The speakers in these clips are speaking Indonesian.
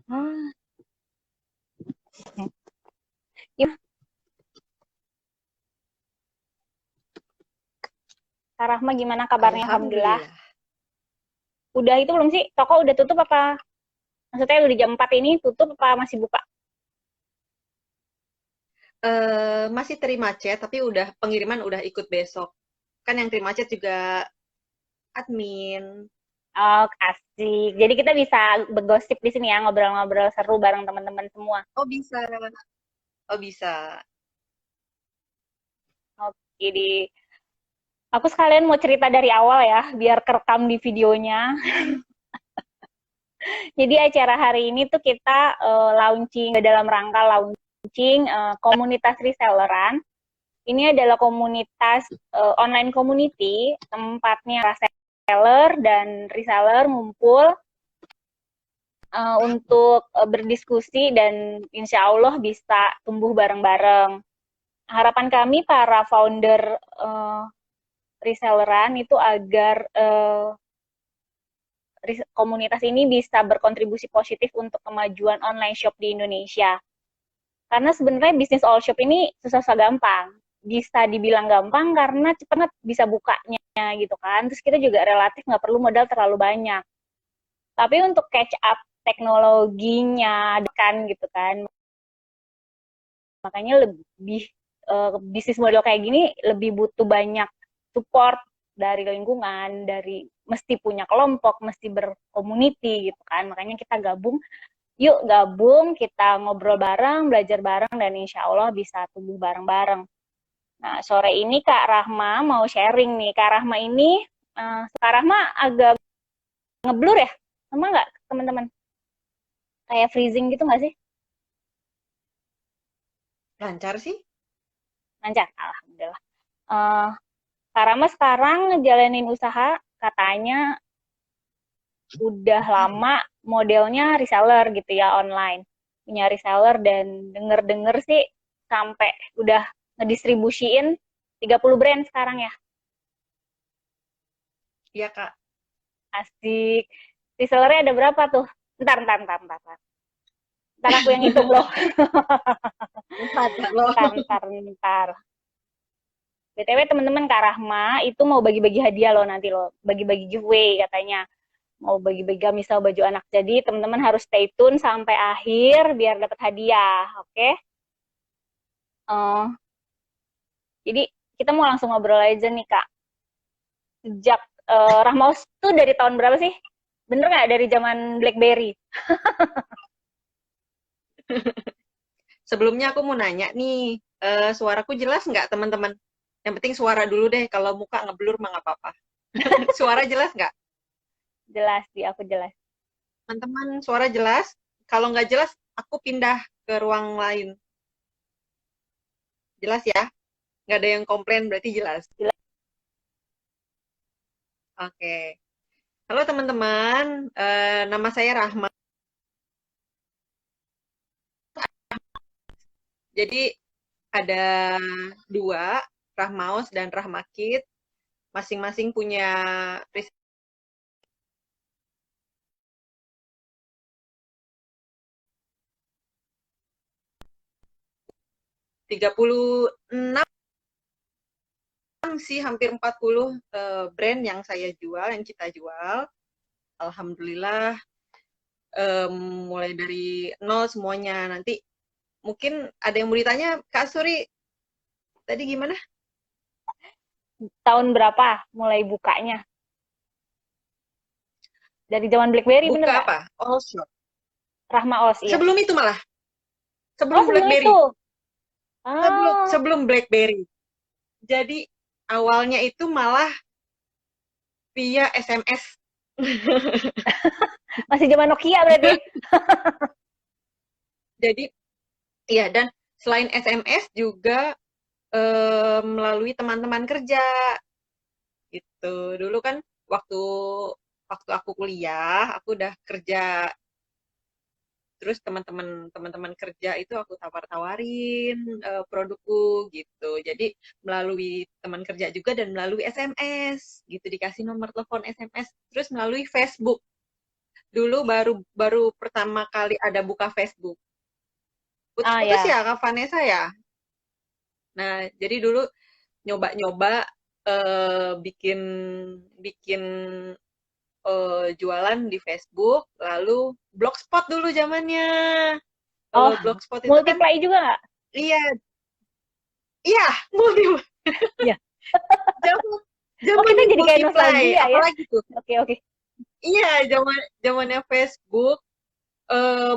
Ah, ya, Kak Rahma gimana kabarnya? Alhamdulillah. Alhamdulillah. Udah itu belum sih? Toko udah tutup apa? Maksudnya udah jam 4 ini tutup apa masih buka? Masih terima chat, tapi udah pengiriman udah ikut besok. Kan yang terima chat juga admin. Oh, asik. Jadi kita bisa bergosip di sini ya, ngobrol-ngobrol seru bareng teman-teman semua. Oh bisa, oh bisa. Oke, aku sekalian mau cerita dari awal ya, biar kerekam di videonya. Jadi acara hari ini tuh kita launching, dalam rangka launching komunitas reselleran. Ini adalah komunitas online community, tempatnya reseller dan reseller ngumpul untuk berdiskusi dan insya Allah bisa tumbuh bareng-bareng. Harapan kami para founder reselleran itu agar komunitas ini bisa berkontribusi positif untuk kemajuan online shop di Indonesia. Karena sebenarnya bisnis all shop ini susah-susah gampang. Bisa dibilang gampang karena cepet banget bisa bukanya gitu kan. Terus kita juga relatif nggak perlu modal terlalu banyak. Tapi untuk catch up teknologinya kan gitu kan. Makanya lebih bisnis model kayak gini lebih butuh banyak support dari lingkungan, dari mesti punya kelompok, mesti berkomuniti gitu kan. Makanya kita gabung, yuk gabung, kita ngobrol bareng, belajar bareng, dan insya Allah bisa tumbuh bareng-bareng. Nah, sore ini Kak Rahma mau sharing nih. Kak Rahma ini, Kak Rahma agak ngeblur ya? Sama nggak teman-teman? Kayak freezing gitu nggak sih? Lancar sih? Lancar, Alhamdulillah. Uh, Kak Rahma sekarang ngejalanin usaha, katanya udah lama modelnya reseller gitu ya, online. Punya reseller dan denger-denger sih sampai udah ngedistribusiin 30 brand sekarang ya. Iya Kak. Asik. Resellernya ada berapa tuh? Ntar. Ntar aku yang hitung loh. Empat loh. Ntar. BTW teman-teman Kak Rahma itu mau bagi-bagi hadiah loh nanti loh. Bagi-bagi giveaway katanya. Mau bagi-bagi misal baju anak. Jadi teman-teman harus stay tune sampai akhir biar dapat hadiah. Oke? Okay? Jadi kita mau langsung ngobrol aja nih Kak. Sejak Rahmaus tuh dari tahun berapa sih? Bener nggak dari zaman BlackBerry? Sebelumnya aku mau nanya nih, suaraku jelas nggak teman-teman? Yang penting suara dulu deh, kalau muka ngeblur mah nggak apa-apa. Suara jelas nggak? Jelas sih, aku jelas. Teman-teman, suara jelas? Kalau nggak jelas, aku pindah ke ruang lain. Jelas ya? Nggak ada yang komplain, berarti jelas. Jelas. Oke. Halo teman-teman, nama saya Rahma. Jadi ada dua, Rahmaus dan Rahmakit. Masing-masing punya 36 sih, hampir 40 brand yang saya jual, yang kita jual. Alhamdulillah, mulai dari nol semuanya. Nanti mungkin ada yang mau ditanya, Kak Suri, tadi gimana? Tahun berapa mulai bukanya? Dari zaman BlackBerry bener Buka nggak? apa? All shop. Rahma Os, iya. Sebelum itu malah, Oh, sebelum sebelum BlackBerry. itu. Sebelum Oh, sebelum BlackBerry. Jadi awalnya itu malah via SMS. masih zaman Nokia berarti. Jadi iya, dan selain SMS juga melalui teman-teman kerja gitu. Dulu kan waktu waktu aku kuliah, aku udah kerja, terus teman-teman kerja itu aku tawar-tawarin produkku gitu. Jadi melalui teman kerja juga dan melalui SMS gitu, dikasih nomor telepon SMS, terus melalui Facebook. Dulu baru baru pertama kali ada buka Facebook. Ah Putus-putus ya. ya Kak Vanessa ya. Nah, jadi dulu nyoba-nyoba bikin bikin jualan di Facebook, lalu Blogspot dulu zamannya. Oh, Kalau Blogspot itu kan, multiply juga nggak? iya, iya, multi, Ya. zaman Oh, zaman kita jadi kayak multiply, nostalgia ya. apalagi tuh? Oke, oke. Iya, zamannya Facebook,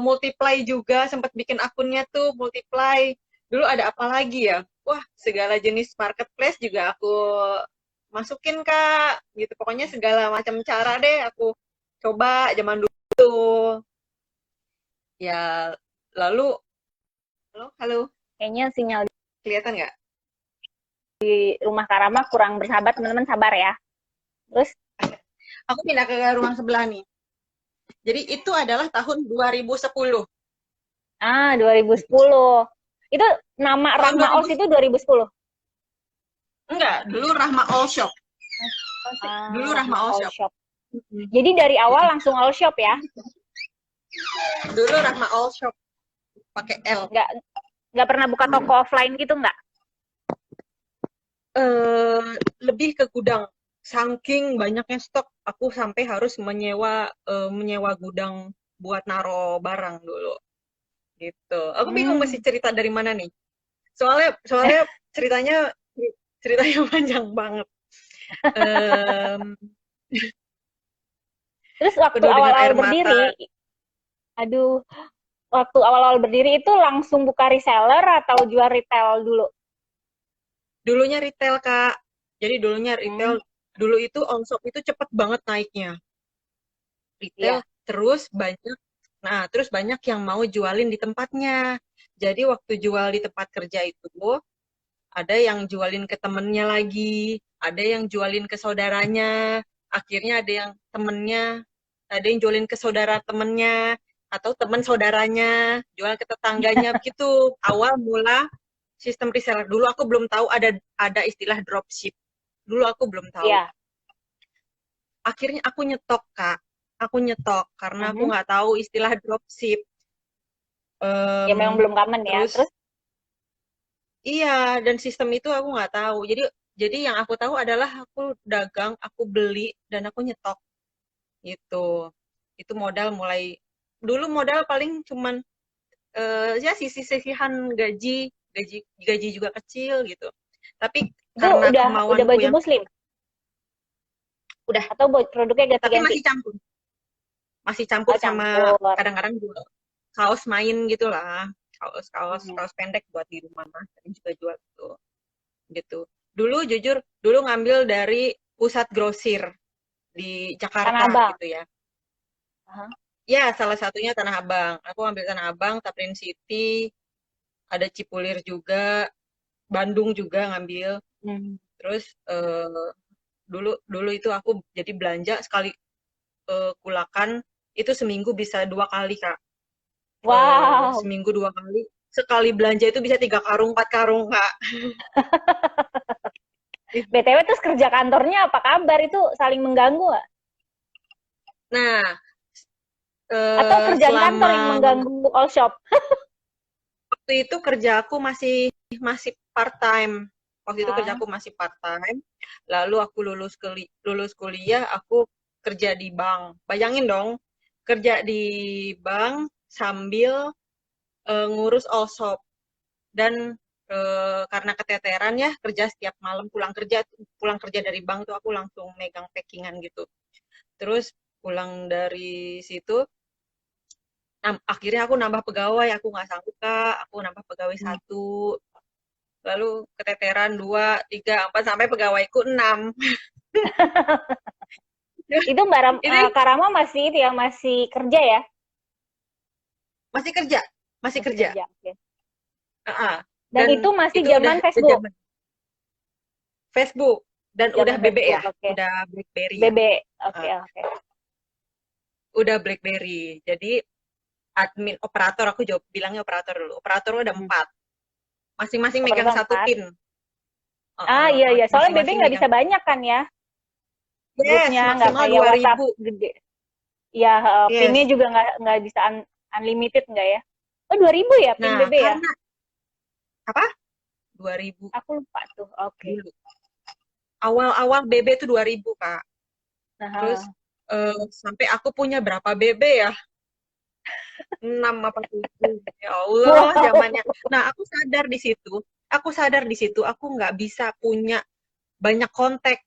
multiply juga, sempat bikin akunnya tuh multiply. Dulu ada apa lagi ya? Wah, segala jenis marketplace juga aku masukin Kak, gitu. Pokoknya segala macam cara deh aku coba zaman dulu. Ya, lalu, halo, halo, Kayaknya sinyal kelihatan nggak? di rumah Karama kurang bersahabat, teman-teman sabar ya. Terus, Aku pindah ke ruang sebelah nih. Jadi itu adalah tahun 2010. 2010. Itu nama Tahun Rahma Ols 2000, itu 2010. enggak, dulu Rahma All Shop. Dulu Rahma Rahma All All Shop. Shop. Jadi dari awal langsung all shop ya? Dulu Rahma All Shop pakai L. Nggak pernah buka toko offline gitu nggak? Lebih ke gudang. Saking banyaknya stok, aku sampai harus menyewa gudang buat naro barang dulu. Gitu. Aku bingung mesti cerita dari mana nih. Soalnya ceritanya panjang banget. Terus waktu Penuh dengan awal-awal air mata. berdiri, aduh, waktu awal-awal berdiri itu langsung buka reseller atau jual retail dulu? Dulunya retail, Kak. Jadi dulunya retail. Dulu itu on-shop itu cepet banget naiknya. Retail, Iya. terus banyak yang mau jualin di tempatnya. Jadi waktu jual di tempat kerja itu, ada yang jualin ke temennya lagi, ada yang jualin ke saudaranya, akhirnya ada yang jualin ke saudara temennya, atau teman saudaranya, jual ke tetangganya, begitu. Awal mula sistem reseller. Dulu aku belum tahu ada istilah dropship. Dulu aku belum tahu. Iya. Akhirnya aku nyetok, Kak. Aku nyetok karena aku nggak tahu istilah dropship. Ya memang belum common ya. Terus, Terus iya, dan sistem itu aku nggak tahu. Jadi yang aku tahu adalah aku dagang, aku beli, dan aku nyetok. Gitu. Itu modal mulai, dulu modal paling cuman, ya sisi-sisihan gaji juga kecil gitu. Tapi itu karena udah kemauanku baju yang muslim udah, atau produknya tapi ganti-ganti? masih Oh, campur sama campur. kadang-kadang juga kaos main gitulah, kaos pendek buat di rumah mah, tapi juga jual tuh gitu. Dulu ngambil dari pusat grosir di Tanah Jakarta Abang. gitu ya. Aha. Ya, salah satunya Tanah Abang. Aku ambil Tanah Abang, Tamrin City, ada Cipulir juga, Bandung juga ngambil. Terus dulu dulu itu aku jadi belanja sekali, kulakan itu seminggu bisa 2 kali, Kak. Wow. Seminggu 2 kali. Sekali belanja itu bisa 3 karung, 4 karung, Kak. BTW terus kerja kantornya apa kabar? Itu saling mengganggu nggak? Nah, Atau kerjaan kantor selama yang mengganggu all shop? waktu itu kerja aku masih masih part time. Waktu itu kerja Ah, aku masih part time. Lalu aku lulus kuliah, aku kerja di bank. Bayangin dong, kerja di bank sambil ngurus all shop. Dan karena keteteran ya, kerja setiap malam pulang kerja dari bank tuh aku langsung megang packingan gitu. Terus pulang dari situ, akhirnya aku nambah pegawai, aku nggak sanggup, Kak. Aku nambah pegawai satu, lalu keteteran 2, 3, 4, sampai pegawaiku 6. itu Ini Kak Rama masih itu ya, masih kerja ya? masih kerja, masih Masih kerja. kerja. Oke. Uh-uh. Dan Dan itu masih itu udah zaman Facebook. zaman Facebook dan udah Zaman BB ya, Facebook, oke. udah BlackBerry ya. BB, oke, Uh, oke. udah BlackBerry. Jadi admin operator, aku jawab bilangnya operator dulu. Operator udah 4. Masing-masing megang Operator satu 4. pin. Iya, iya. Soalnya BB Masing-masing nggak megang. bisa banyak kan ya? Yes, Grupnya nggak maksimal kayak WhatsApp 2.000. gede. Ya, pinnya Yes. juga nggak bisa unlimited nggak ya? Oh, 2.000 ya pin Nah, BB ya? karena apa? 2000 Aku lupa tuh. Oke. dulu. Awal-awal BB itu 2000, Kak. Terus Nah, sampai aku punya berapa BB ya? 6 apa 7. Ya Allah, wow. zamannya. Nah, aku sadar di situ aku nggak bisa punya banyak kontak.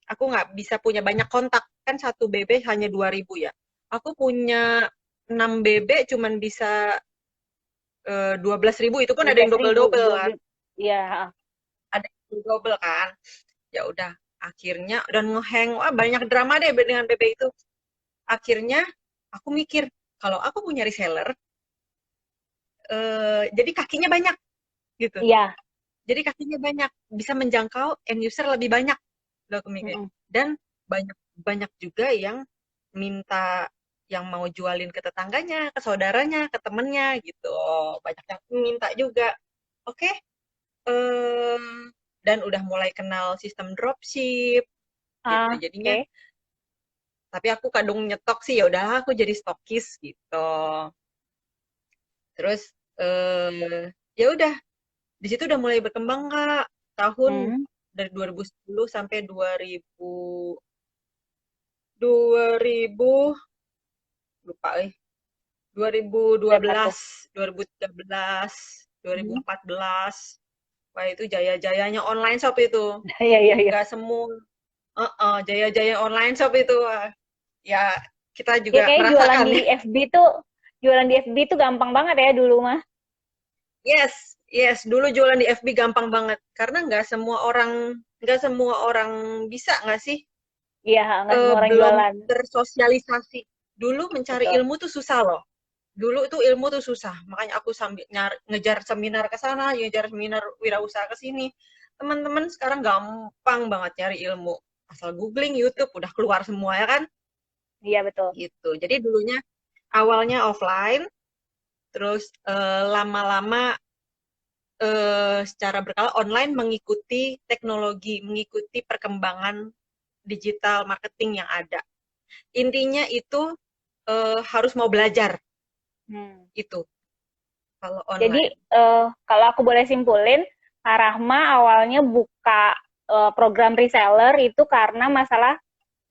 Aku nggak bisa punya banyak kontak. Kan satu BB hanya 2000 ya. Aku punya 6 BB cuman bisa 12.000, itu pun dua ada yang belas ribu double-double dua kan. belas Ya, Ada yang double kan. Ya udah, akhirnya dan ngehang. Wah, banyak drama deh dengan BB itu. Akhirnya aku mikir, kalau aku punya reseller, jadi kakinya banyak gitu. iya. Jadi kakinya banyak, bisa menjangkau end user lebih banyak. Loh, aku mikir. Mm-mm. Dan banyak banyak juga yang minta, yang mau jualin ke tetangganya, ke saudaranya, ke temennya gitu. Banyak yang minta juga. Oke, dan udah mulai kenal sistem dropship gitu. Jadinya, Oke. tapi aku kadung nyetok sih, ya udahlah aku jadi stokis gitu. Terus ya udah, di situ udah mulai berkembang, Kak. Tahun Hmm. dari 2010 sampai 2000 lupa, 2012, Berapa tuh? 2013, Hmm. 2014. Wah, itu jaya-jayanya online shop itu. Iya, iya, iya. Nggak semua, jaya-jaya online shop itu. Wah, ya kita Ya juga kayak merasakan ya. jualan di FB tuh gampang banget ya dulu mah. Yes, yes. Dulu jualan di FB gampang banget. Karena nggak semua orang bisa nggak sih? Iya, nggak semua orang Belum jualan. tersosialisasi. Dulu mencari Betul. ilmu tuh susah loh. Dulu itu ilmu tuh susah. Makanya aku sambil ngejar seminar ke sana, ngejar seminar wirausaha ke sini. Teman-teman sekarang gampang banget nyari ilmu. Asal googling YouTube udah keluar semua ya kan? Iya, betul. Gitu. Jadi dulunya awalnya offline, terus lama-lama secara berkala online, mengikuti teknologi, mengikuti perkembangan digital marketing yang ada. Intinya itu harus mau belajar Hmm. itu kalau Jadi online. kalau aku boleh simpulin, Kak Rahma awalnya buka program reseller itu karena masalah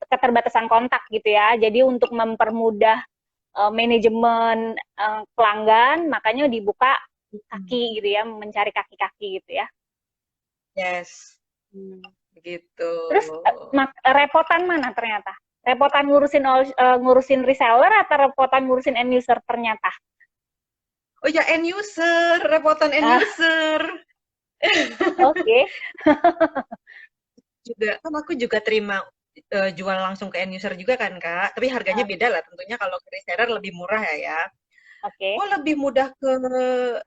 keterbatasan kontak gitu ya. Jadi untuk mempermudah manajemen pelanggan, makanya dibuka Mhm. kaki gitu ya, mencari kaki-kaki gitu ya. Yes, Hmm. begitu. Terus repotan mana ternyata? Repotan ngurusin reseller atau repotan ngurusin end user ternyata? Oh ya, end user, repotan end Ah, user. oke. Juga kan aku juga terima jual langsung ke end user juga kan, Kak. Tapi harganya Ah, beda lah tentunya, kalau ke reseller lebih murah ya. oke. Kok lebih mudah ke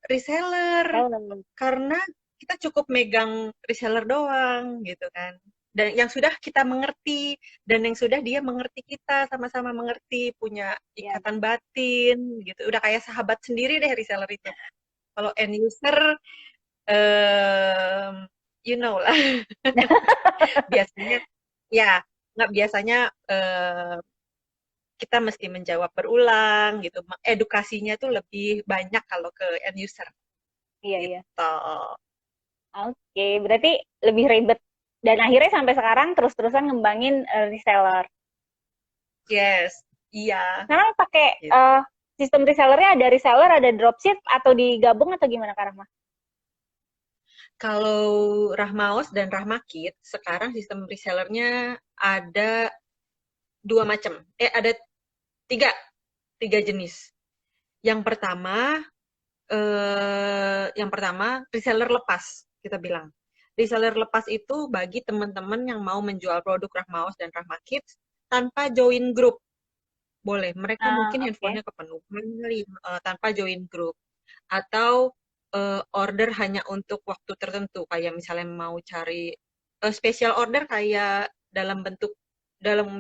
reseller? Reseller. Karena kita cukup megang reseller doang gitu kan. Dan yang sudah kita mengerti, dan yang sudah dia mengerti kita, sama-sama mengerti, punya Ya. ikatan batin gitu. Udah kayak sahabat sendiri deh reseller itu. Kalau end user, em, you know lah, biasanya ya nggak biasanya, kita mesti menjawab berulang gitu. Edukasinya tuh lebih banyak kalau ke end user Iya, iya. gitu. Oke, berarti lebih ribet. Dan akhirnya sampai sekarang terus-terusan ngembangin reseller. Yes, iya. Sekarang pakai Gitu. sistem resellernya ada reseller, ada dropship, atau digabung atau gimana Kak Rahma? Kalau Rahmaos dan Rahmakit, sekarang sistem resellernya ada dua macam. Ada tiga, tiga jenis. Yang pertama, reseller lepas, kita bilang. Reseller lepas itu bagi teman-teman yang mau menjual produk Rahmaos dan Rahmakit tanpa join grup. Boleh, mereka mungkin Oke. handphonenya kepenuhan kali, tanpa join grup. Atau order hanya untuk waktu tertentu, kayak misalnya mau cari special order, kayak dalam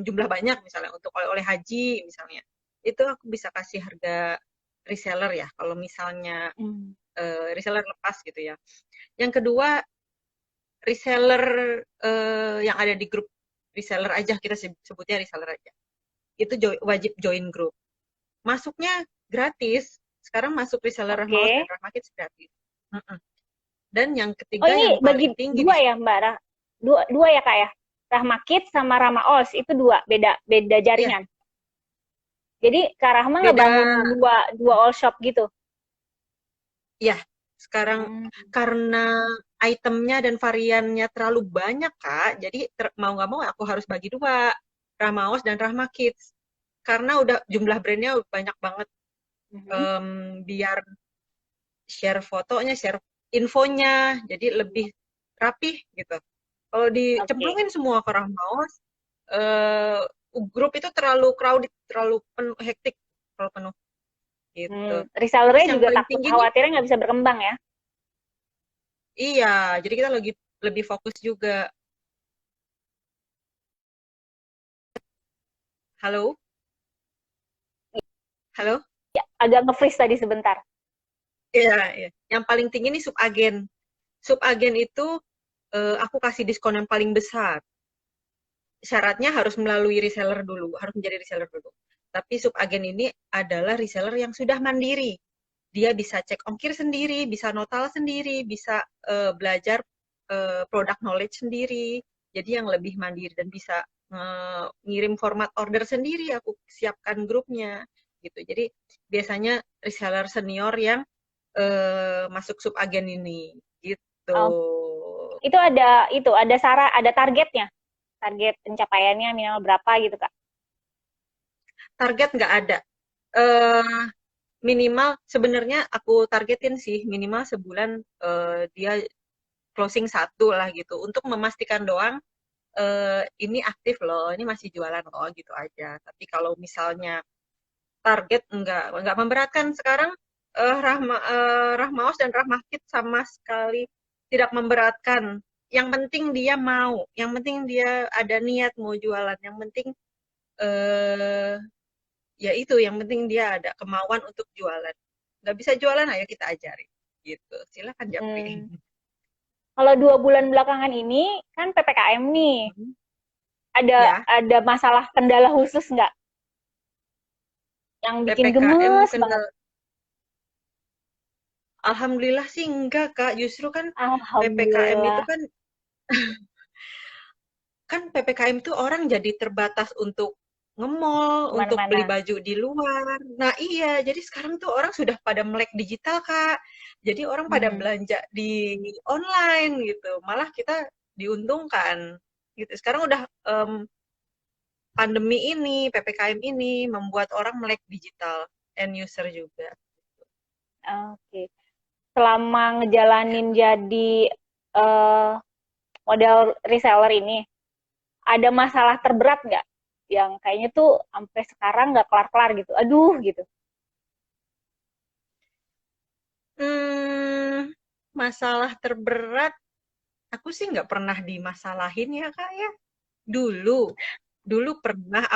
jumlah banyak, misalnya untuk oleh-oleh haji misalnya. Itu aku bisa kasih harga reseller ya, kalau misalnya Hmm. reseller lepas gitu ya. Yang kedua, reseller yang ada di grup reseller aja, kita sebutnya reseller aja. itu wajib join grup. Masuknya gratis. Sekarang masuk reseller Rahma Oke. dan Rahma Kids gratis. Dan yang Oh, ketiga ini yang bagi paling tinggi dua ya, Mbak? Dua, dua ya, Kak ya? Rahma Kids sama Rahma Os itu dua, beda beda iya, jaringan. Jadi Kak Rahma ngebangun beda dua dua all shop gitu. ya. Sekarang Hmm, karena itemnya dan variannya terlalu banyak, Kak, jadi mau nggak mau aku harus bagi dua, Rahmaos dan Rahma Kids. Karena udah jumlah brandnya banyak banget. mhm. Biar share fotonya, share infonya, jadi lebih rapih gitu. Kalau Oke. dicemplungin semua ke Rahmaos, eh, grup itu terlalu crowded, terlalu penuh, hektik, terlalu penuh gitu. Terus Resellernya yang juga paling takut tinggi nih, khawatirnya nggak bisa berkembang ya. iya, jadi kita lagi lebih fokus juga. Halo, halo, Agak nge-freeze tadi sebentar. iya, iya. Yang paling tinggi nih subagen. Subagen itu aku kasih diskon yang paling besar. Syaratnya harus melalui reseller dulu, harus menjadi reseller dulu. Tapi subagen ini adalah reseller yang sudah mandiri. Dia bisa cek ongkir sendiri, bisa notal sendiri, bisa belajar product knowledge sendiri. Jadi yang lebih mandiri dan bisa ngirim format order sendiri, aku siapkan grupnya gitu. Jadi biasanya reseller senior yang masuk subagen ini gitu. Oh, itu ada ada targetnya. Target pencapaiannya minimal berapa gitu, Kak? Target nggak ada. Eh, Minimal sebenarnya aku targetin sih minimal sebulan dia closing satu lah gitu untuk memastikan doang ini aktif loh, ini masih jualan loh gitu aja. Tapi kalau misalnya target enggak memberatkan sekarang Rahmaos dan Rahmakit sama sekali tidak memberatkan. Yang penting dia mau, yang penting dia ada niat mau jualan, yang penting eh, ya itu yang penting dia ada kemauan untuk jualan. Nggak bisa jualan, ayo kita ajarin gitu. Silakan Japri. Hmm. Kalau 2 bulan belakangan ini kan PPKM nih, Ya, ada masalah kendala khusus nggak yang bikin PPKM gemes banget? kendal. Alhamdulillah sih enggak, Kak. Justru kan PPKM itu Alhamdulillah, kan PPKM itu orang jadi terbatas untuk nge-mall, untuk beli kemana-mana. baju di luar. Nah iya, jadi sekarang tuh orang sudah pada melek digital, Kak. Jadi orang pada Hmm. belanja di online gitu. Malah kita diuntungkan gitu. Sekarang udah pandemi ini, PPKM ini membuat orang melek digital, end user juga. Oke. Selama ngejalanin jadi eh, model reseller ini, ada masalah terberat nggak? Yang kayaknya tuh sampai sekarang nggak kelar-kelar gitu. Aduh gitu. Hmm, Masalah terberat, aku sih nggak pernah dimasalahin ya, Kak ya. Dulu, dulu pernah Mhm.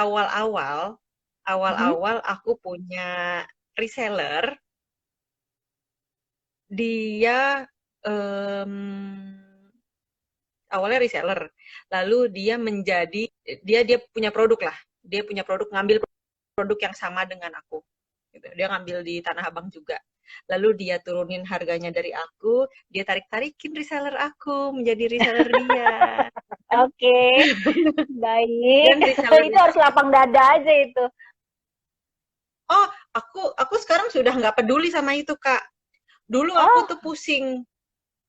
awal-awal aku punya reseller, dia em, awalnya reseller, lalu dia menjadi dia dia punya produk lah, dia punya produk ngambil produk yang sama dengan aku, gitu. Dia ngambil di Tanah Abang juga. Lalu dia turunin harganya dari aku, dia tarik-tarikin reseller aku menjadi reseller dia. Dan, Oke, baik. dan reseller Itu harus lapang dada aja itu. oh, aku sekarang sudah nggak peduli sama itu, Kak. Dulu aku Oh, tuh pusing.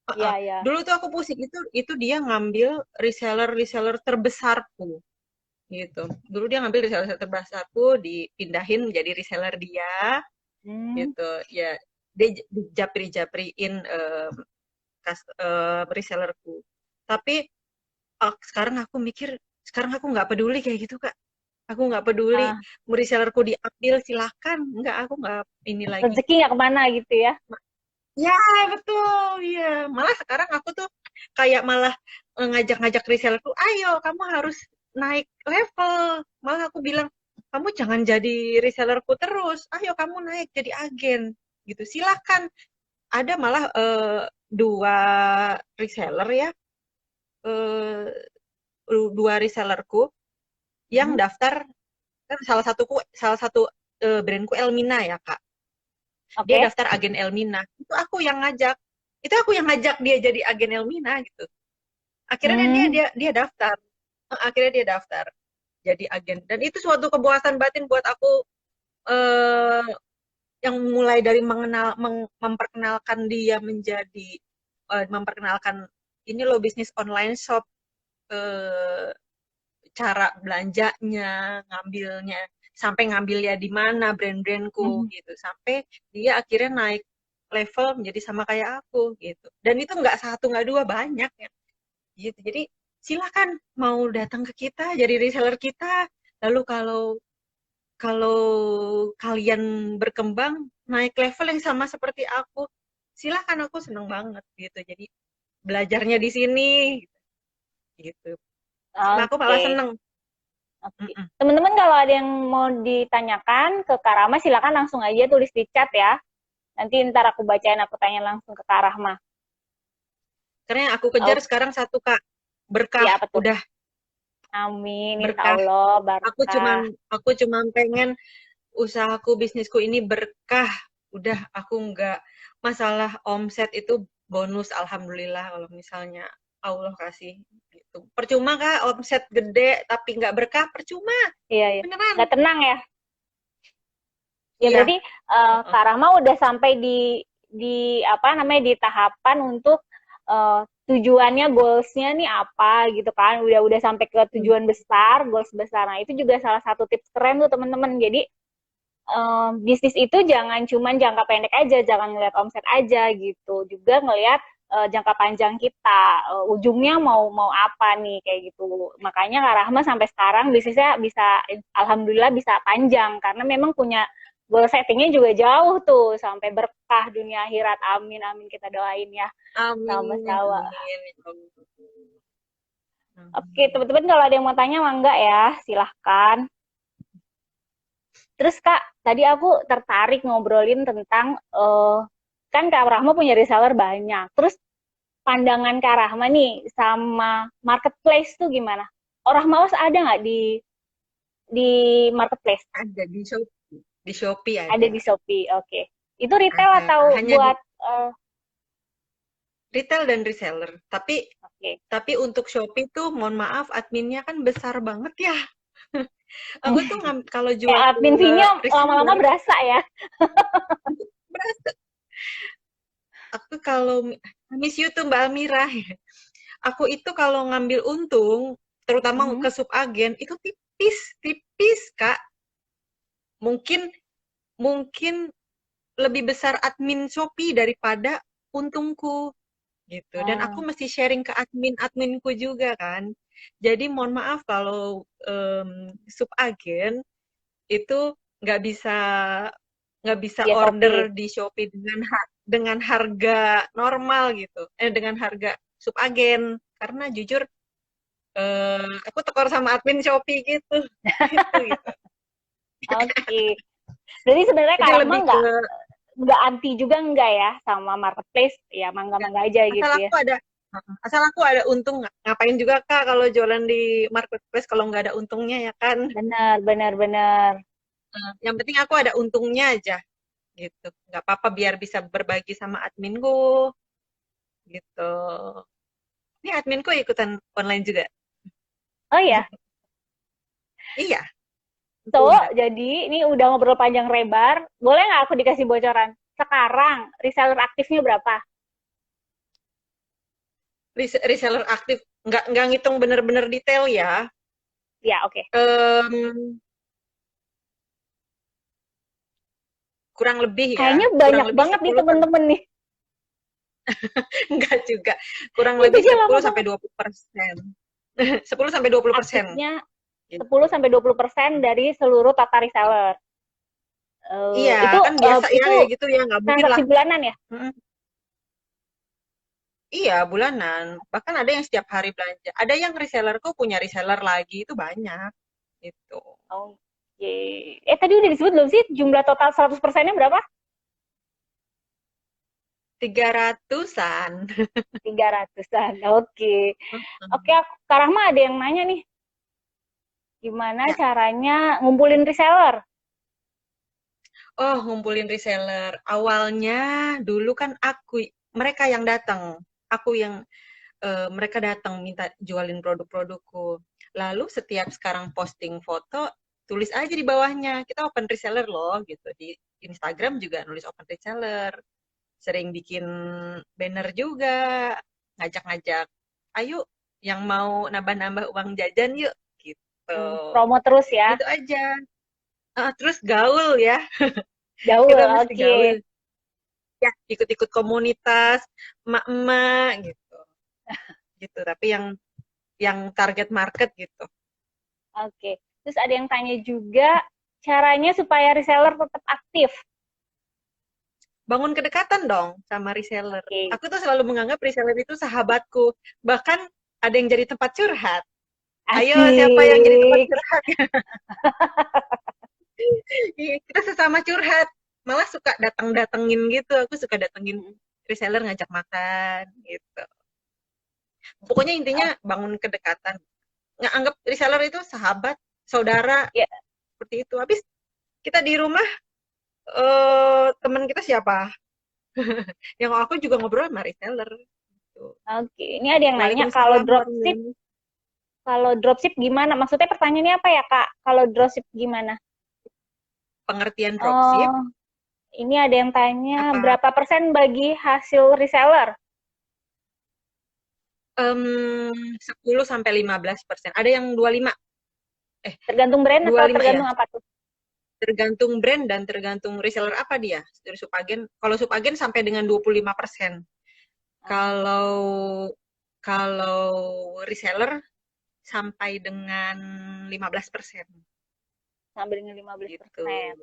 Heeh. iya ya. Dulu tuh aku pusing itu dia ngambil reseller-reseller terbesarku gitu. Dulu dia ngambil reseller terbesarku, dipindahin menjadi reseller dia Hmm. gitu. Ya, dia japri-japriin resellerku. Tapi sekarang aku mikir, sekarang aku nggak peduli kayak gitu, Kak. Aku nggak peduli, Ah, mau resellerku diambil silakan. Nggak, aku nggak ini lagi. rezeki nggak kemana gitu ya. Ya, betul. Ya, malah sekarang aku tuh kayak malah ngajak-ngajak resellerku, ayo kamu harus naik level. Malah aku bilang, kamu jangan jadi resellerku terus. Ayo kamu naik jadi agen. Gitu. Silakan. Ada malah dua reseller ya, eh, dua resellerku yang Mhm. daftar kan salah satu brandku Elmina ya Kak. Dia Oke. daftar agen Elmina. Itu aku yang ngajak dia jadi agen Elmina gitu. Akhirnya Hmm. dia daftar. Akhirnya dia daftar jadi agen. Dan itu suatu kepuasan batin buat aku, eh, yang mulai dari memperkenalkan dia menjadi, memperkenalkan ini loh bisnis online shop, eh, cara belanjanya, ngambilnya, sampai ngambilnya di mana brand-brandku Mhm. gitu, sampai dia akhirnya naik level menjadi sama kayak aku gitu. Dan itu nggak satu nggak dua, banyak ya gitu. Jadi silakan mau datang ke kita jadi reseller kita. Lalu kalau kalau kalian berkembang naik level yang sama seperti aku, silakan, aku seneng banget gitu. Jadi belajarnya di sini gitu. Aku malah Oke. seneng. Oke. Mm-mm. Teman-teman kalau ada yang mau ditanyakan ke Kak Rahma, silakan langsung aja tulis di chat ya. Nanti ntar aku bacain, aku tanya langsung ke Kak Rahma. Karena yang aku kejar Oh, sekarang satu Kak, berkah, iya apa tuh? udah Amin, insya berkah. Allah, Aku cuman barokah. aku cuman pengen usahaku, bisnisku ini berkah. Udah, aku nggak masalah omset itu bonus, alhamdulillah kalau misalnya Allah kasih gitu. Percuma Kak, omset gede tapi nggak berkah, percuma, Iya, iya. beneran. Nggak tenang ya? Ya Iya. berarti Heeh. Kak Rahma udah sampai di apa namanya di tahapan untuk tujuannya, goalsnya nih apa gitu kan? Udah sampai ke tujuan besar, goals besar. Nah itu juga salah satu tips keren tuh teman-teman. Jadi bisnis itu jangan cuman jangka pendek aja, jangan ngelihat omset aja gitu, juga ngelihat jangka panjang kita, ujungnya mau mau apa nih kayak gitu. Makanya Kak Rahma sampai sekarang bisnisnya bisa, alhamdulillah bisa panjang karena memang punya goal settingnya juga jauh tuh sampai berkah dunia akhirat. Amin amin, kita doain ya Amin, sama-sama. amin, ya Allah. Oke Amin. teman-teman, kalau ada yang mau tanya mangga ya silahkan. Terus Kak, tadi aku tertarik ngobrolin tentang kan Kak Rahma punya reseller banyak. Terus pandangan Kak Rahma nih sama marketplace tuh gimana? Orang Maus ada nggak di marketplace? Ada di Shopee Ada ada, di Shopee. Oke. Itu retail ada. atau Hanya di buat retail dan reseller. oke. Tapi untuk Shopee tuh mohon maaf, adminnya kan besar banget ya. Aku tuh kalau jual Kayak ke admin fee-nya lama-lama reseller, berasa ya. berasa. Aku kalau miss you tuh Mbak Almira. Aku itu kalau ngambil untung, terutama Mhm. ke subagen, itu tipis, tipis, Kak. Mungkin mungkin lebih besar admin Shopee daripada untungku gitu. Dan aku Hmm. mesti sharing ke adminku juga kan. Jadi mohon maaf kalau subagen itu nggak bisa nggak bisa Dia order Shopee. di Shopee dengan harga normal gitu. Dengan harga subagen, karena jujur aku tekor sama admin Shopee gitu. Gitu. Oke. Berarti sebenarnya Jadi Kak Rahma lebih ke nggak anti juga nggak ya sama marketplace? Ya mangga-mangga aja asal gitu ya. aku ada asal aku ada untung, ngapain juga Kak kalau jualan di marketplace kalau nggak ada untungnya ya kan. Benar, benar, benar. Yang penting aku ada untungnya aja gitu. Nggak apa-apa, biar bisa berbagi sama adminku gitu. Ini adminku ikutan online juga. Oh ya, Iya, so udah. jadi ini udah ngobrol panjang lebar. Boleh nggak aku dikasih bocoran? Sekarang reseller aktifnya berapa? Reseller aktif, nggak ngitung bener-bener detail ya. Ya oke. Kurang lebih ya, Kayaknya kurang banyak lebih banget nih 10 sampai temen-temen nih. enggak juga. Kurang Itu lebih dia lama 10 sampai banget. 20%. 10 sampai 20%. Aktifnya Gitu. 10-20% dari seluruh total reseller. Iya, Itu kan biasa ya itu kayak gitu ya, nggak mungkin lah. transaksi bulanan ya? Mm, iya, bulanan. Bahkan ada yang setiap hari belanja. Ada yang resellerku punya reseller lagi, itu banyak. Gitu. Oke. Tadi udah disebut belum sih jumlah total 100%-nya berapa? 300-an. 300-an. Oke. Oke, Kak Rahma ada yang nanya nih. Gimana Ya. caranya ngumpulin reseller? Oh, ngumpulin reseller. Awalnya dulu kan mereka yang datang. Aku yang mereka datang minta jualin produk-produkku. Lalu setiap sekarang posting foto, tulis aja di bawahnya, kita open reseller loh gitu. Di Instagram juga nulis open reseller. Sering bikin banner juga, ngajak-ngajak, ayo yang mau nambah-nambah uang jajan yuk gitu. Promo terus ya. Gitu aja. Terus gaul ya, Gaul, kita mesti oke. gaul. Ya, ikut-ikut komunitas, emak-emak gitu. Gitu, tapi yang target market gitu. Oke. Terus ada yang tanya juga, caranya supaya reseller tetap aktif. Bangun kedekatan dong sama reseller. Oke. Aku tuh selalu menganggap reseller itu sahabatku. Bahkan ada yang jadi tempat curhat. Ayo, siapa yang jadi tempat Asik. curhat? Kita sesama curhat. Malah suka datang-datengin gitu. Aku suka datengin reseller ngajak makan gitu. Pokoknya intinya Oh, bangun kedekatan. Nggak anggap reseller itu sahabat, saudara, ya, seperti itu. Habis kita di rumah, teman kita siapa? Yang aku juga ngobrol sama reseller. Gitu. oke. Ini ada yang nanya, Waalaikumsalam warahmatullahi. kalau dropship gimana? Maksudnya pertanyaannya apa ya, Kak? Kalau dropship gimana? Pengertian dropship Oh, ini ada yang tanya, apa? berapa persen bagi hasil reseller? 10 sampai 15%. Ada yang 25, Tergantung brand atau 25 ya. tergantung apa tuh? Tergantung brand dan tergantung reseller apa dia. Dari Supagen, kalau Supagen sampai dengan 25%. Kalau kalau reseller sampai dengan 15%. Sampai dengan lima belas Gitu. persen.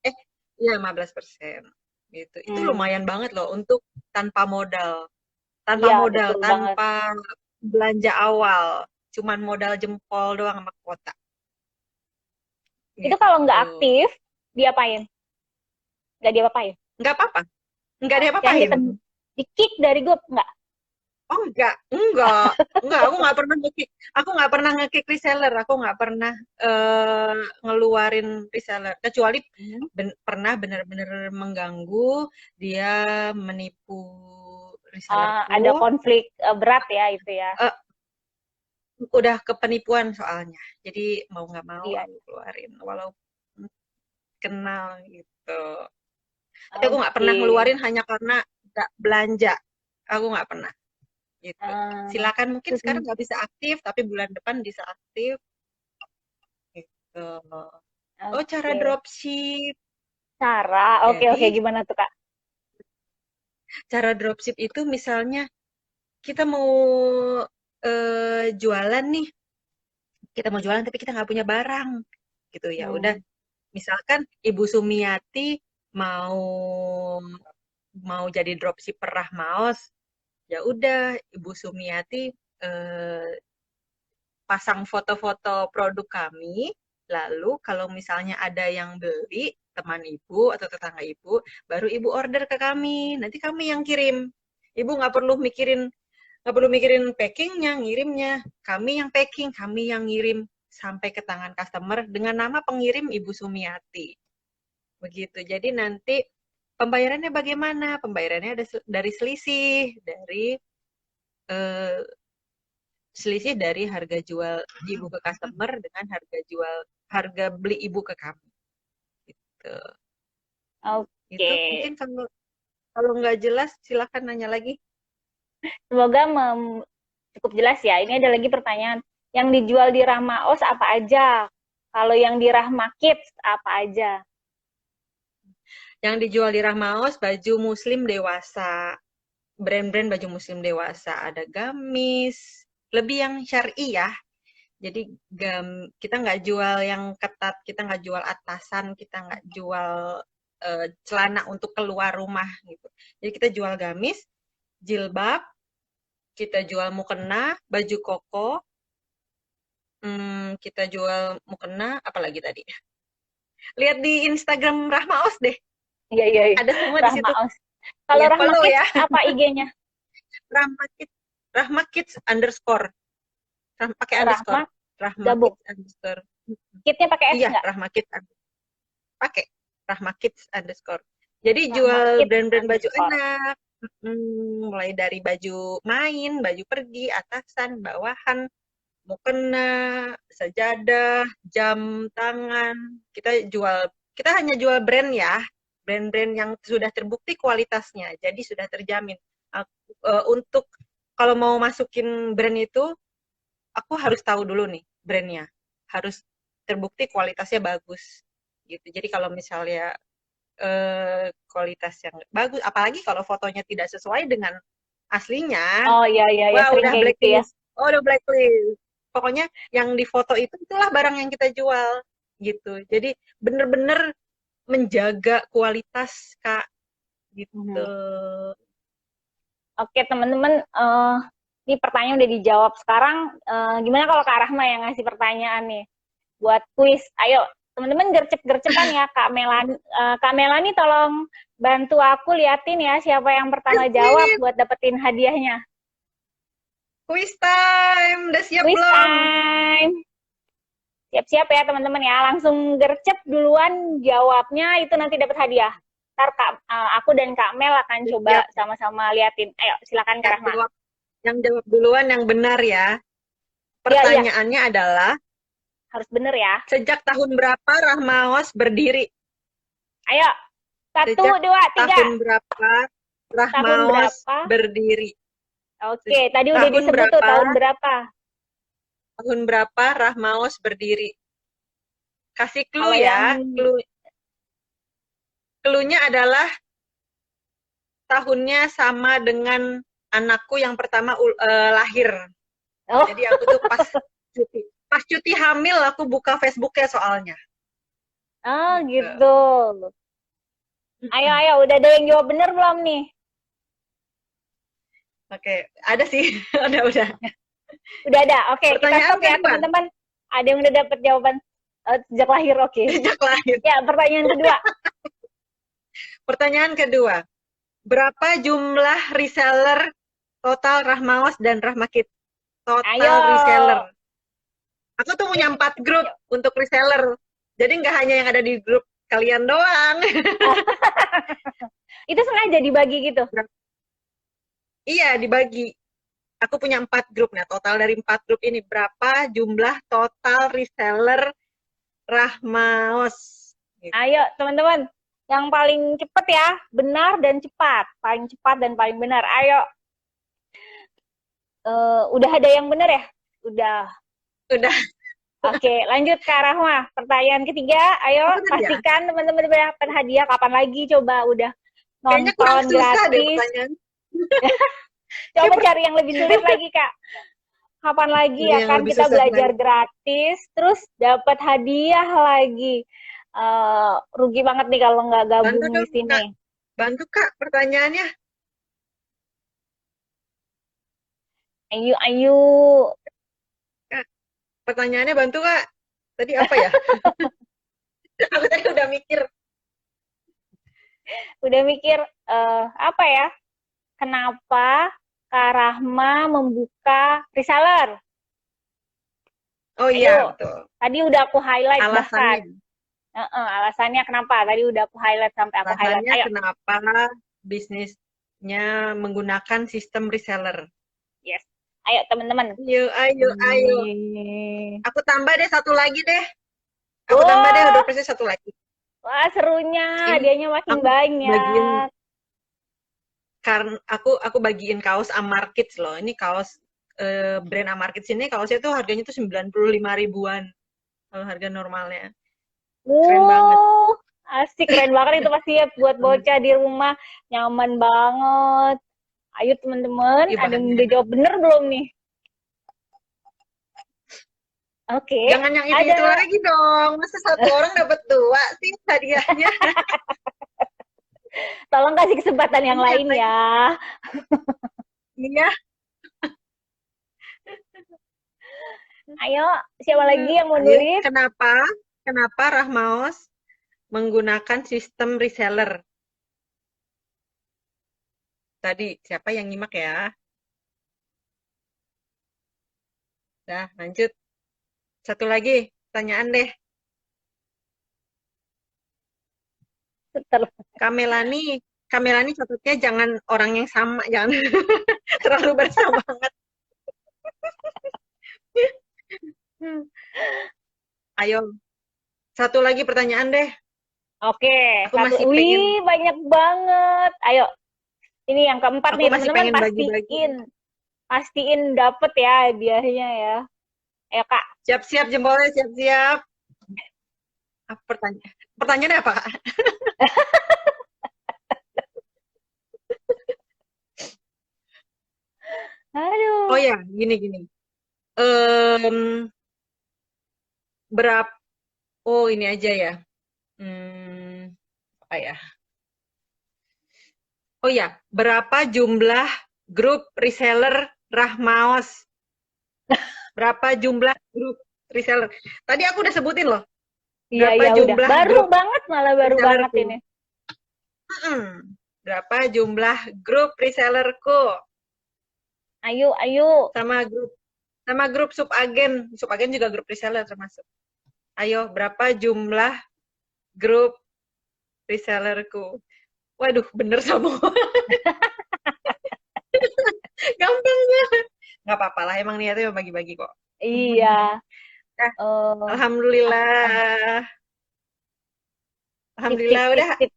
Eh, iya 15%. Gitu. Itu Hmm, lumayan banget loh untuk tanpa modal. Tanpa iya, modal, betul banget. tanpa belanja awal. Cuman modal jempol doang sama kuota. Itu kalau nggak Gitu. aktif, diapain? Nggak diapa-apain? Nggak apa-apa. Nggak Oh, yang diapa-apain. di-kick dari grup, nggak? Oh enggak, aku nggak pernah nge-kick reseller, aku nggak pernah ngeluarin reseller, kecuali Hmm. pernah benar-benar mengganggu, dia menipu resellerku, Ada konflik berat ya itu ya. eh, udah ke penipuan soalnya, jadi mau nggak mau Iya. aku keluarin, walaupun kenal gitu. Tapi aku nggak pernah Oke. ngeluarin hanya karena nggak belanja, aku nggak pernah. Gitu. Eh, Silakan mungkin terus sekarang nggak bisa aktif, tapi bulan depan bisa aktif. Gitu. Oh, cara oke. dropship. Cara, oke oke Jadi, gimana tuh Kak? cara dropship itu misalnya kita mau jualan nih, kita mau jualan tapi kita nggak punya barang, gitu ya. Udah, Hmm. misalkan Ibu Sumiati mau mau jadi dropshipper Rahmaos, ya udah Ibu Sumiati eh, pasang foto-foto produk kami, lalu kalau misalnya ada yang beli, teman ibu atau tetangga ibu, baru ibu order ke kami, nanti kami yang kirim. Ibu nggak perlu mikirin packingnya, ngirimnya. Kami yang packing, kami yang ngirim sampai ke tangan customer dengan nama pengirim Ibu Sumiati. Begitu. Jadi nanti pembayarannya bagaimana? Pembayarannya ada dari eh, selisih dari harga jual ibu ke customer dengan harga beli ibu ke kami gitu. Itu Oke. mungkin kalau kalau nggak jelas silakan nanya lagi. Semoga cukup jelas ya. Ini ada lagi pertanyaan. Yang dijual di Rahmaos apa aja? Kalau yang di Rahma Kids apa aja? Yang dijual di Rahmaos baju muslim dewasa, brand-brand baju muslim dewasa, ada gamis, lebih yang syar'i ya. Jadi kita nggak jual yang ketat, kita nggak jual atasan, kita nggak jual celana untuk keluar rumah gitu. Jadi kita jual gamis, jilbab, kita jual mukena, baju koko, kita jual mukena, apalagi tadi. Lihat di Instagram Rahmaos deh, Iya, iya, iya. ada semua di situ. Rahmaos. Kalau Ya, Rahma follow Kids ya, apa IG-nya? Rahma Kids, Rahma Kids underscore, pakai underscore, Rahma Rahma gabung. Kids underscore. Kitnya pakai S Iya, nggak? Rahma Kids pakai Rahma Kids underscore. Jadi Rahma jual Kids brand-brand baju underscore. anak. Mulai dari baju main, baju pergi, atasan, bawahan, mukena, sajadah, jam tangan. Kita hanya jual brand ya, brand-brand yang sudah terbukti kualitasnya, jadi sudah terjamin. Untuk kalau mau masukin brand itu, aku harus tahu dulu nih brandnya, harus terbukti kualitasnya bagus, gitu. Jadi kalau misalnya kualitas yang bagus, apalagi kalau fotonya tidak sesuai dengan aslinya, Oh iya iya ya, wah sering udah kayak gitu ya. blacklist. Oh, udah blacklist. Pokoknya yang di foto itu itulah barang yang kita jual gitu. Jadi bener-bener menjaga kualitas, Kak, gitu. Mhm. Oke teman-teman, ini pertanyaan udah dijawab. Sekarang gimana kalau Kak Rahma yang ngasih pertanyaan nih buat kuis? Ayo teman-teman gercep-gercepan ya. Kak Melani tolong bantu aku liatin ya siapa yang pertama jawab Quiz, buat dapetin hadiahnya. quiz time. Udah siap Quiz belum? time. Siap-siap ya teman-teman ya. Langsung gercep duluan jawabnya, itu nanti dapat hadiah. Ntar aku dan Kak Mel akan coba Siap. sama-sama liatin. Ayo silakan Kak Yang Rahma. jawab duluan yang benar ya. Iya, iya. Pertanyaannya adalah, Harus bener ya. sejak tahun berapa Rahmaos berdiri? Ayo. Satu, Sejak dua, tiga. tahun berapa Tahun Rahmaos berapa? berdiri? Oke, tadi udah Tahun disebut tuh berapa? tahun berapa. Tahun berapa Rahmaos berdiri? Kasih Kalau clue yang ya. Clue-nya adalah tahunnya sama dengan anakku yang pertama lahir. oh, Jadi aku tuh cuti. Pas cuti hamil aku buka Facebooknya soalnya. oh Gitu. gitu. Ayo, ayo, udah ada yang jawab bener belum nih? Oke, ada sih. Udah. Udah ada. Oke, kita Pertanyaan stop ya kedua. teman-teman. Ada yang udah dapet jawaban sejak lahir, oke. Sejak lahir. Ya, pertanyaan kedua. Pertanyaan kedua. Berapa jumlah reseller total Rahmaos dan Rahmakit? Ayo. Total reseller. Aku tuh punya 4 grup untuk reseller. Jadi nggak hanya yang ada di grup kalian doang. Itu sengaja dibagi gitu. Iya, dibagi. Aku punya 4 grup. Nah, total dari 4 grup ini berapa jumlah total reseller Rahmaos? Gitu. Ayo, teman-teman. Yang paling cepat ya, benar dan cepat. Paling cepat dan paling benar. Ayo. Udah ada yang benar ya? Udah. Udah. Oke, lanjut Kak Rahma. Pertanyaan ketiga, ayo Ya? pastikan teman-teman dapat hadiah. Kapan lagi coba udah Kayaknya kurang nonton susah deh gratis. pertanyaan. Coba cari yang lebih sulit lagi, Kak. Kapan lagi ya kan kita belajar gratis, terus dapat hadiah lagi. Rugi banget nih kalau nggak gabung di sini. Kak. Bantu Kak pertanyaannya. Ayo, ayo. Kak, pertanyaannya bantu Kak. Tadi apa ya? Aku tadi udah mikir. Udah mikir, apa ya? Kenapa Kak Rahma membuka reseller? Oh iya, betul. Tadi udah aku highlight bahkan. Alasannya. Alasannya kenapa? Tadi udah aku highlight sampai aku highlight. Alasannya Ayo. kenapa bisnisnya menggunakan sistem reseller. Yes. Ayo teman-teman. Ayo. Aku tambah deh satu lagi deh. Aku tambah deh, udah persis satu lagi. Wah, serunya. Hadiahnya makin banyak. Karena aku bagiin kaos Amar Kids loh. Ini kaos brand Amar Kids ini kaosnya tuh harganya tuh 95 ribuan. Kalau harga normalnya. Keren banget. Asik, keren banget itu pasti ya buat bocah di rumah. Nyaman banget. Ayo teman-teman, ada yang udah jawab bener belum nih? Oke. Jangan yang itu lagi dong. Masa satu orang dapat 2 sih hadiahnya. Tolong kasih kesempatan yang lain ya. Iya. Ayo, siapa lagi yang mau nulis? Kenapa Rahmaos menggunakan sistem reseller? Tadi siapa yang nyimak ya? Dah, lanjut. Satu lagi, pertanyaan deh. Terus, Kamelani, Kamelani catatnya jangan orang yang sama, jangan terlalu bersemangat. Ayo, satu lagi pertanyaan deh. oke, Aku satu. masih pengen, Wih, banyak banget. Ayo, ini yang keempat aku nih, masih teman-teman pengen bagi-bagi. pastiin dapet ya hadiahnya ya. Ayo Kak. Siap-siap jempolnya, siap-siap. Apa pertanyaan? Pertanyaannya apa, Kak? Oh Aduh. ya, gini-gini. Em, berapa? Oh ini aja ya. Apa ya? Oh ya, berapa jumlah grup reseller Rahmaos? Berapa jumlah grup reseller? Tadi aku udah sebutin loh. Iya, Berapa iya udah. jumlah Baru grup banget, malah baru banget resellerku? ini. Berapa jumlah grup resellerku? Ayo, ayo. Sama grup subagen. Subagen juga grup reseller termasuk. Ayo, berapa jumlah grup resellerku? Waduh, bener semua. Gampangnya. Nggak apa-apa lah, emang niatnya bagi-bagi kok. Iya. Nah, Eh, apa? Alhamdulillah. Sip, sip, Alhamdulillah sip, udah. sip.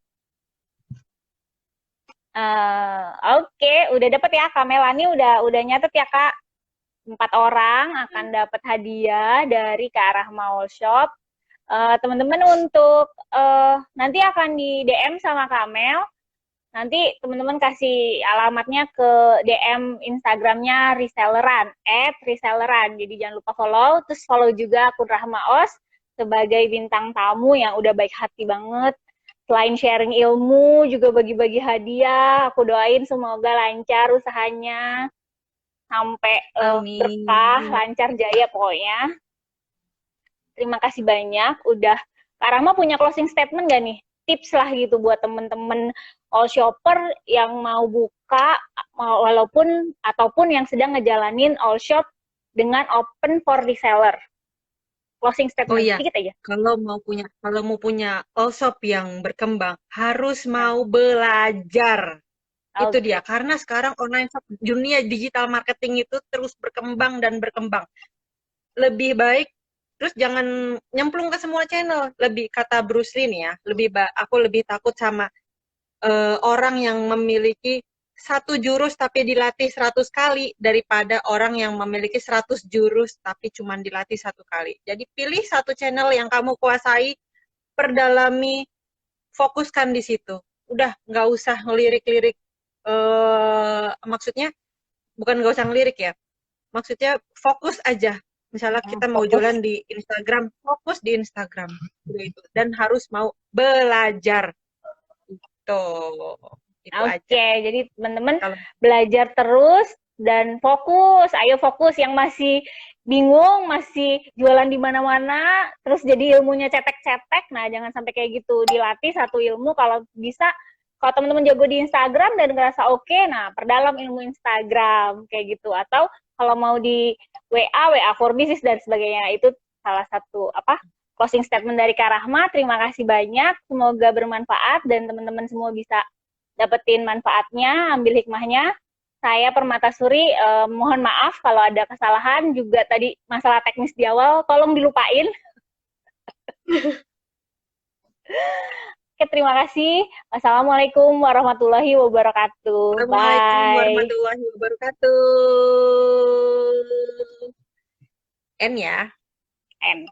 Oke, udah dapet ya. Kak Melani udah nyatet ya, Kak. 4 orang akan dapat hadiah dari ke arah Mall Shop. Teman-teman untuk nanti akan di DM sama Kamel. Nanti teman-teman kasih alamatnya ke DM Instagramnya reselleran, @reselleran. Jadi jangan lupa follow, terus follow juga akun Rahmaos sebagai bintang tamu yang udah baik hati banget. Selain sharing ilmu, juga bagi-bagi hadiah. Aku doain semoga lancar usahanya, sampai berkah, Amin. lancar jaya pokoknya. Terima kasih banyak. Udah, Kak Rahma punya closing statement gak nih? Tips lah gitu buat temen-temen all shopper yang mau buka, walaupun ataupun yang sedang ngejalanin all shop dengan open for reseller. Closing Oh statement iya, sedikit aja. kalau mau punya all shop yang berkembang, harus Nah, mau belajar. Itu dia, oke. karena sekarang online shop, dunia digital marketing itu terus berkembang dan berkembang. Lebih baik, terus jangan nyemplung ke semua channel. Lebih kata Bruce Lee nih ya, aku lebih takut sama orang yang memiliki satu jurus tapi dilatih 100 kali daripada orang yang memiliki 100 jurus tapi cuma dilatih 1 kali. Jadi pilih satu channel yang kamu kuasai, perdalami, fokuskan di situ. Udah, nggak usah ngelirik-lirik, maksudnya bukan nggak usah ngelirik ya, maksudnya fokus aja. Misalnya kita mau Fokus. jualan di Instagram, fokus di Instagram. Gitu. Dan harus mau belajar. Tuh, itu aja. Oke, jadi teman-teman Kalau belajar terus dan fokus. Ayo fokus yang masih bingung, masih jualan di mana-mana, terus jadi ilmunya cetek-cetek. Nah, jangan sampai kayak gitu. Dilatih satu ilmu kalau bisa. Kalau teman-teman jago di Instagram dan ngerasa oke, nah perdalam ilmu Instagram kayak gitu. Atau kalau mau di WA for business dan sebagainya. Itu salah satu apa closing statement dari Kak Rahma. Terima kasih banyak. Semoga bermanfaat dan teman-teman semua bisa dapetin manfaatnya, ambil hikmahnya. Saya Permatasuri, mohon maaf kalau ada kesalahan, juga tadi masalah teknis di awal, tolong dilupain. Oke, terima kasih. Wassalamualaikum warahmatullahi wabarakatuh. Assalamualaikum Bye. warahmatullahi wabarakatuh. N ya. And